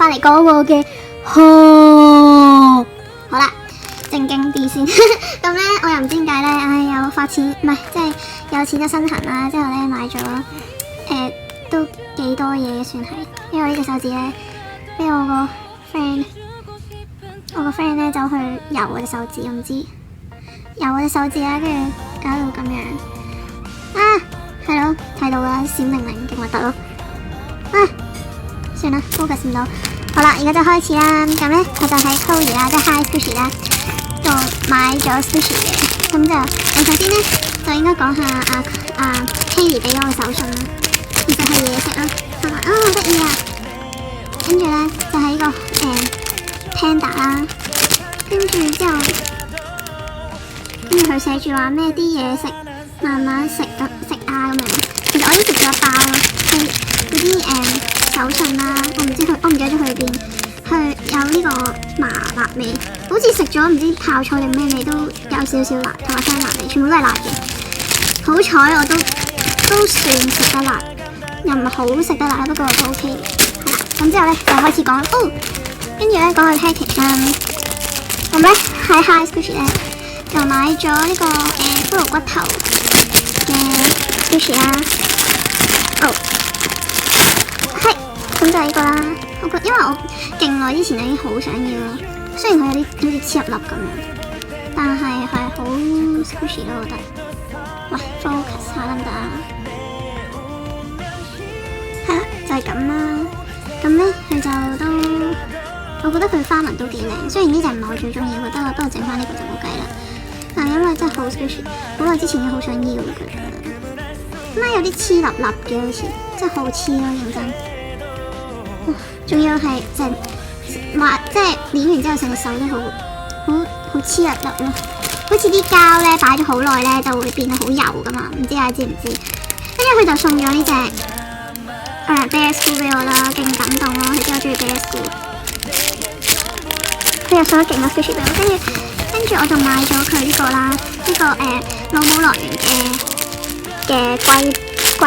翻嚟講我嘅好啦，正經啲先。咁咧我又唔知點解咧，有發錢唔係即係有錢就身痕啦，之後咧買咗都幾多嘢算係，因為呢隻手指咧俾我個 friend 咧走去游我隻手指，我唔知游我隻手指啦，跟住搞到咁樣啊，係咯，睇到啦，閃靈靈勁核突咯，算啦 ，focus 唔到。好啦，而家就開始啦。咁咧我就喺 Cody 啦，即係 Hi Squishy 啦，度買咗 Squishy 嘅。咁就我首先咧就應該講下Haley 俾我嘅手信啦，其實係嘢食咯，係咪好得意啊！跟住咧就係呢個Panda 啦，跟住之後佢寫住話咩啲嘢食慢慢食啊咁樣。其實我已經食咗一包咯，係嗰啲手信啦，我唔記得咗去邊。佢有呢個麻辣味，好似食咗唔知泡菜定咩味，都有少少辣，同埋香辣味，全部都係辣嘅。好彩我都算食得辣，又唔係好食得辣，不過都 OK 嘅。係啦，咁之後咧就開始講跟住咧講個 package 啦。咁咧喺 Hi Squishy 咧就買咗呢個骷髏骨頭嘅 Squishy 啦。係，咁就係呢個啦。因為我勁耐之前已經好想要咯，雖然佢有啲好似黐粒粒咁樣，但係好 squishy 咯，我覺得。喂 ，focus 下得唔得啊？係啦，就係咁啦。咁咧佢就都，我覺得佢花紋都幾靚。雖然呢隻唔係我最中意，我覺得不過整翻呢個就冇計啦。但係因為真係好 squishy，好耐之前已經好想要佢。咁啊有啲黐粒粒嘅，好似真係好黐咯，認真。仲要係即係捏完之後成隻手都好黐粒粒咯，好似啲膠咧擺咗好耐咧就會變得好油噶嘛，唔知大家知唔知？跟住佢就送咗呢隻Bear School 俾我啦，勁感動咯，佢知我中意 Bear School， 佢又送咗勁多 Squishy 俾我，跟住我就買咗佢呢個啦，呢個老母樂園嘅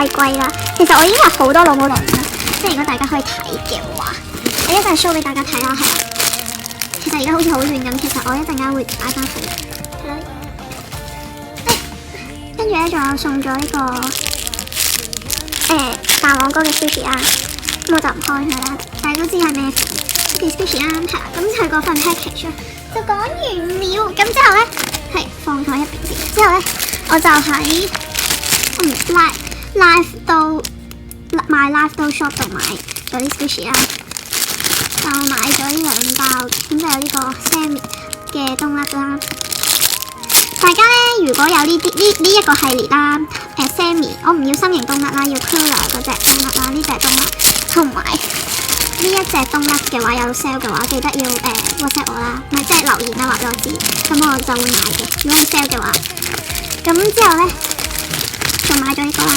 龜啦。其實我已經有好多老母樂園啦。即係如果大家可以睇嘅話，我一陣 show 俾大家睇啦，係啦。其實而家好似好亂咁，其實我一陣間會擺翻佢。係啦。跟住咧仲有送咗呢個大黃哥嘅 Squishy 啦，咁我就唔開佢啦。大家都知係咩嘅 Squishy 啦，係啦。咁佢嗰份 package 就講完了。咁之後咧係放喺一邊先。之後咧我就喺Live 到 shop 度買咗啲 Squishy 啦，就買咗呢2包，咁就有呢個 Sammy 嘅冬甩啦。大家咧如果有呢一個系列啦，Sammy 我唔要心形冬甩啦，要 Cooler 嗰隻冬甩啦，呢隻冬甩同埋呢一隻冬甩嘅話有 sale 嘅話，記得要WhatsApp 我啦，唔係即係留言啦話俾我知，咁我就會買嘅。如果係 sale 嘅話，咁之後咧就買咗呢個啦。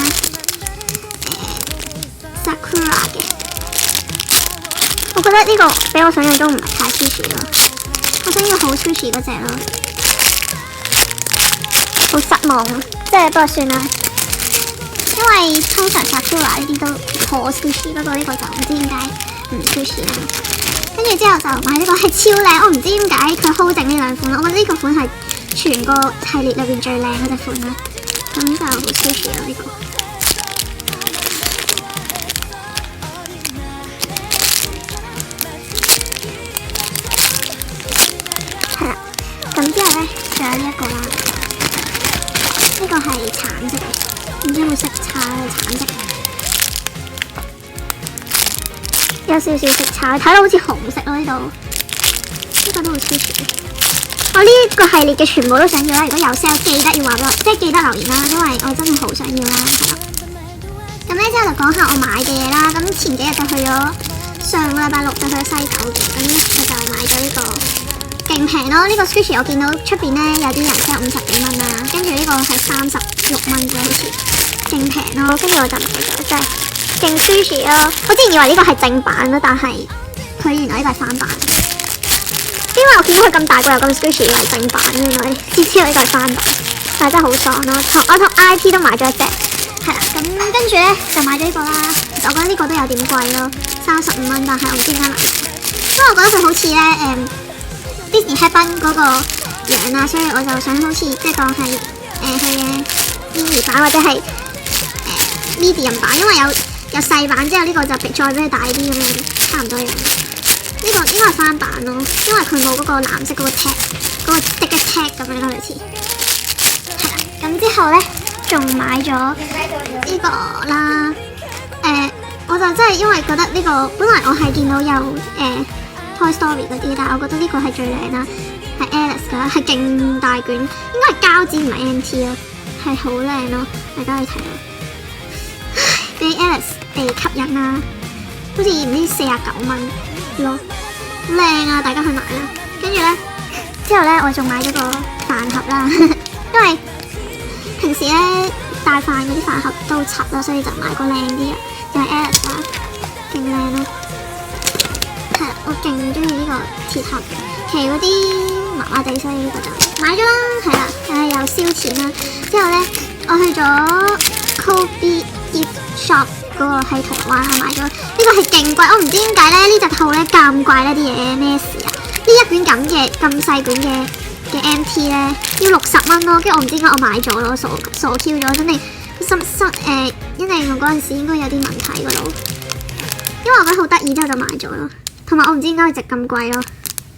Sakura 嘅，我覺得呢個比我想象中唔係太 squishy 咯，我想要好 squishy 嗰隻咯，好失望啊！即係不過算啦，因為通常 Sakura 呢啲都好 squishy，不過呢個就唔知點解唔 squishy 啦。跟住之後就買呢個係超靚，我唔知點解佢 hold 定呢2款咯，我覺得呢個款係全個系列裏邊最靚嗰隻款啦，咁就好 squishy 咯呢個。咁之後咧，仲有呢一個啦，呢個係橙色嘅，唔知有冇色差嘅橙色，有少少色差，睇到好似紅色咯呢度，呢個都好 squishy。我呢個系列嘅全部都想要啦，如果有 sale 記得要話俾我，即係記得留言啦，因為我真係好想要啦，係啦。咁咧之後就講下我買嘅嘢啦，咁前幾日就去咗，上個禮拜6就去咗西九嘅，咁我就買咗呢個。勁平咯！呢個 Squishy 我見到出邊咧有啲人 sell 50幾蚊啦，跟住呢個係36蚊嘅好似，勁平咯。跟住我就唔記得，真係勁 Squishy 咯。我之前以為呢個係正版咯，但係佢原來呢個係翻版。因為我見到佢咁大個又咁 Squishy，以為正版，原來知道呢個係翻版，但係真係好爽咯。我同 IP 都買咗一隻，係啦。咁跟住咧就買咗呢個啦。其實我覺得呢個都有點貴咯，35蚊，但係我唔知點解買，因為我覺得佢好似咧Disney Happy 嗰個樣啊，所以我就想好似即係當係佢嘅 mini 版或者係medium 版，因為有細版之後呢個就再比佢大啲咁樣，差唔多樣。呢個應該係翻版咯，因為佢冇嗰個藍色嗰個 tag， 嗰個 sticker tag 咁樣咯，類似。係啦，咁之後咧仲買咗呢個啦。我就真係因為覺得呢個本來我係見到有Toy Story 嗰啲，但係我覺得呢個係最靚啦，係 Alice 㗎，係勁大卷，應該係膠紙唔係 NT 咯，係好靚咯，大家可以睇到。俾 Alice 被吸引啦，好似唔知49蚊咯，好靚啊！大家去買啦。跟住咧，之後咧我仲買咗個飯盒啦，因為平時咧帶飯嗰啲飯盒都柒啦，所以就買個靚啲啊，就係 Alice 啦，勁靚咯。係啦，我勁中意呢個鐵盒，其餘嗰啲麻麻地，所以呢個就買咗啦。係啦，又燒錢啦。之後咧，我去咗 Kobe Gift Shop 嗰個喺銅鑼灣買咗，呢個係勁貴，我唔知點解咧呢隻套咧咁貴咧啲嘢，咩事啊？呢一卷咁嘅咁細卷嘅 MT 咧要60蚊咯，跟住我唔知點解我買咗咯，傻 Q 咗，真係因為我嗰陣時應該有啲問題個腦，因為我覺得好得意之後就買咗咯，同埋我唔知點解佢值咁貴咯，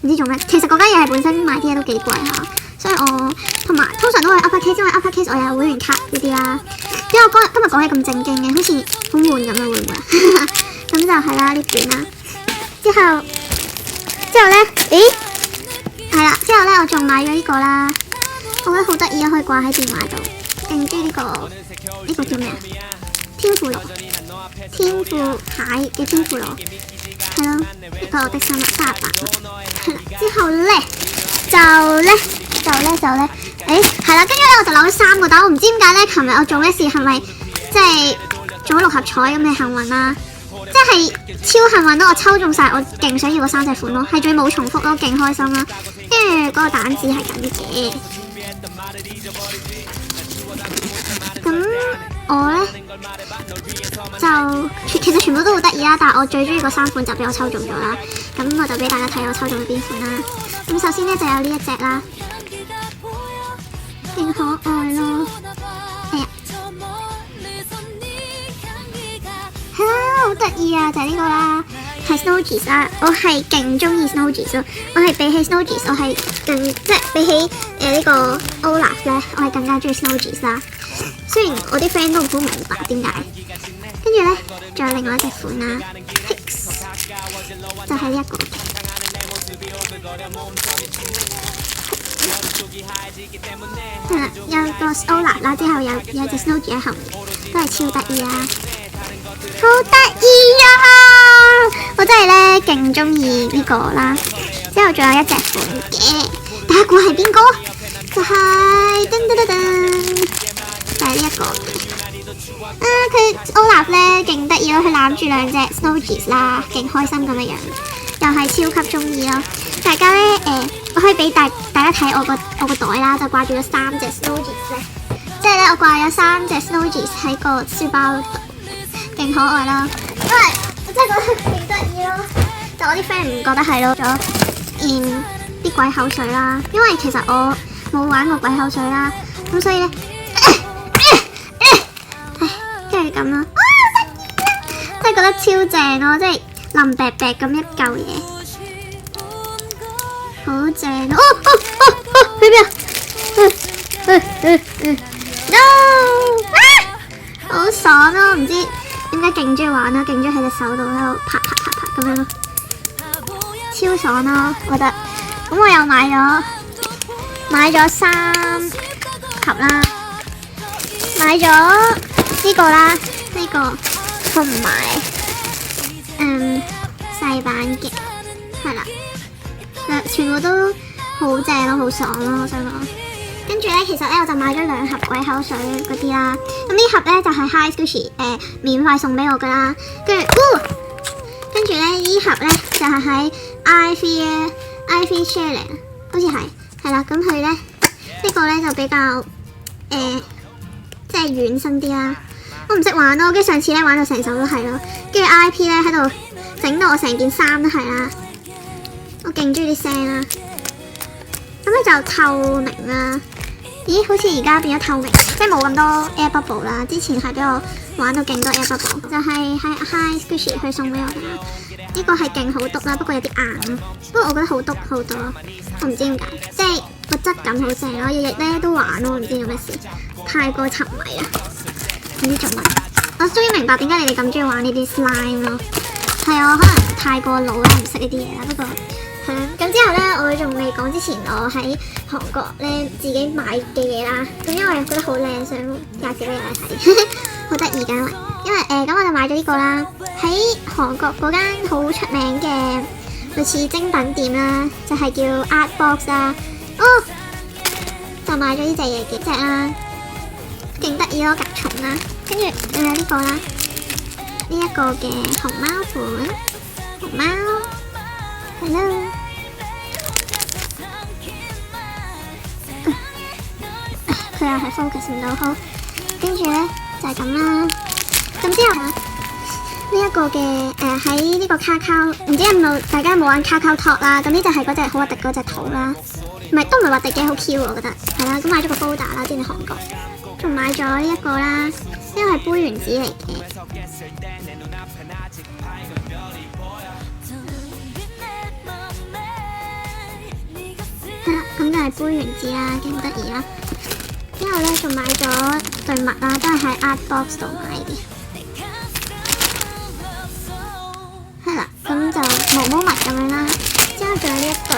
唔知做咩。其實嗰間嘢係本身買啲嘢都幾貴下，所以我同埋通常都係 Upper Case， 因為 Upper Case 我有會員卡呢啲啦。因為我今日講嘢咁正經嘅，好似好悶咁啊，會唔會啊？咁就係啦呢卷啦。之後咧，咦？係啦，之後咧我仲買咗呢個啦，我覺得好得意啊，可以掛喺電話度。勁中意呢個叫咩啊？天婦羅，天賦蟹嘅天婦羅，係咯，一個的38蚊。係啦，之後咧就咧，係啦，跟住咧我就攞咗3個，但我唔知點解咧，琴日我做嘅事係咪即係做咗6合彩咁嘅幸運啦？即係超幸運咯！我抽中晒我勁想要嗰3隻款咯，係最冇重複咯，勁開心啦！跟住嗰個蛋紙係咁嘅。咁我咧就其實全部都好得意啦，但係我最中意嗰3款就俾我抽中咗啦。咁我就俾大家睇我抽中咗邊款啦。咁首先咧就有呢一隻啦，勁可愛咯。哎呀，係啦，好得意啊！就係呢個啦，係 Snowgeese 啦。我係勁中意 Snowgeese 咯。我係比起 Snowgeese， 我係即係比起呢個 Olaf 咧，我係更加中意 Snowgeese 啦。雖然我啲 friend 都唔好明白點解。跟住咧，仲有另外一隻款啦 ，Pix 就係呢一個。係啦，有個 Olaf 啦，之後有隻 Snowgeese 喺後面，都係超得意啊！好得意啊！我真係咧勁中意呢個啦。之後仲有一隻款嘅，大家估係邊個？就係就係呢一個。佢 Olaf 咧勁得意咯，佢攬住2隻 Snowgeese 啦，勁開心咁嘅樣，又係超級中意咯。大家咧我可以俾大家睇我個袋啦，就掛住咗3隻 Snowgeese 咧，即係咧我掛咗3隻 Snowgeese 喺個書包度，勁可愛啦。因為我真係覺得勁得意咯，就我啲 friend 唔覺得係咯，咗啲鬼口水啦，因為其實我冇玩過鬼口水啦，咁所以咧。跟住咁啦，真係覺得超正咯，即係腍白白咁一嚿嘢，好正咯！去邊啊？No！ 好爽咯，唔知點解勁中意玩啦，勁中意喺隻手度喺度啪咁樣咯，超爽咯，我覺得。咁我又買咗3盒啦，買咗。呢個啦，呢個同埋細版嘅，係啦，全部都好正咯，好爽咯，我想講。跟住咧，其實咧我就買咗2盒鬼口水嗰啲啦。咁呢盒咧就係 Hi Squishy 免費送俾我噶啦。跟住咧呢盒咧就係喺 Ivy Sharing， 好似係啦。咁佢咧呢個咧就比較即係軟身啲啦。我唔識玩咯，跟住上次咧玩到成手都係咯，跟住 RIP 咧喺度整到我成件衫都係啦，我勁中意啲聲啦。咁咧就透明啦，咦？好似而家變咗透明，即係冇咁多 air bubble 啦。之前係俾我玩到勁多 air bubble，就係喺 Hi Squishy 佢送俾我哋啦。呢個係勁好篤啦，不過有啲硬，不過我覺得好篤好多，我唔知點解，即係個質感好正咯，日日咧都玩咯，唔知做咩事，太過沉迷啦，唔知做乜。我終於明白點解你哋咁中意玩呢啲 slime 咯，係我可能太過老啦，唔識呢啲嘢啦，不過係啦。咁之後咧，我仲未講之前，我喺韓國咧自己買嘅嘢啦，咁因為覺得好靚，想介紹俾你睇，好得意㗎。因為咁我就買咗呢個啦，喺韓國嗰間好出名嘅類似精品店啦，就係叫 Art Box 啦。哦，就買咗呢隻嘢幾隻啦，勁得意咯，甲蟲啦，跟住仲有呢個啦，呢一個嘅熊貓款，熊貓係咯，佢又係 focus 唔到好，跟住咧就係咁啦。咁之後呢一個嘅喺呢個卡卡，唔知有冇大家有冇玩卡卡托啦？咁呢就係嗰隻好核突嗰隻圖啦，都唔係核突嘅，好 Q 我覺得係啦。咁買咗個 folder 啦，之前韓國仲買咗呢一個啦，呢個係杯原子嚟嘅，係啦，咁就係杯原子啦，勁得意啦。之後咧仲買咗對襪啦，都係喺 Art Box 度買嘅。係啦，咁就毛毛襪咁樣啦。之後仲有呢一對，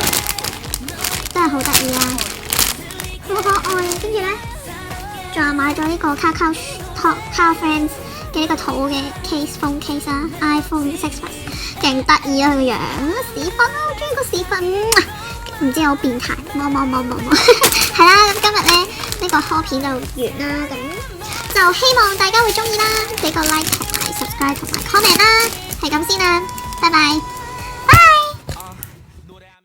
真係好得意啊，好可愛。跟住咧，仲有買咗呢個Kakao Friends 嘅呢個土嘅 phone case 啦 ，iPhone 6 Plus， 勁得意啊佢個樣，屎忽啊，我中意個屎忽，唔知好變態，摸，係啦。咁今日咧呢個haul片就完啦，咁就希望大家會中意啦，俾個 like 同埋 subscribe 同埋 comment 啦，係咁先啦，拜拜。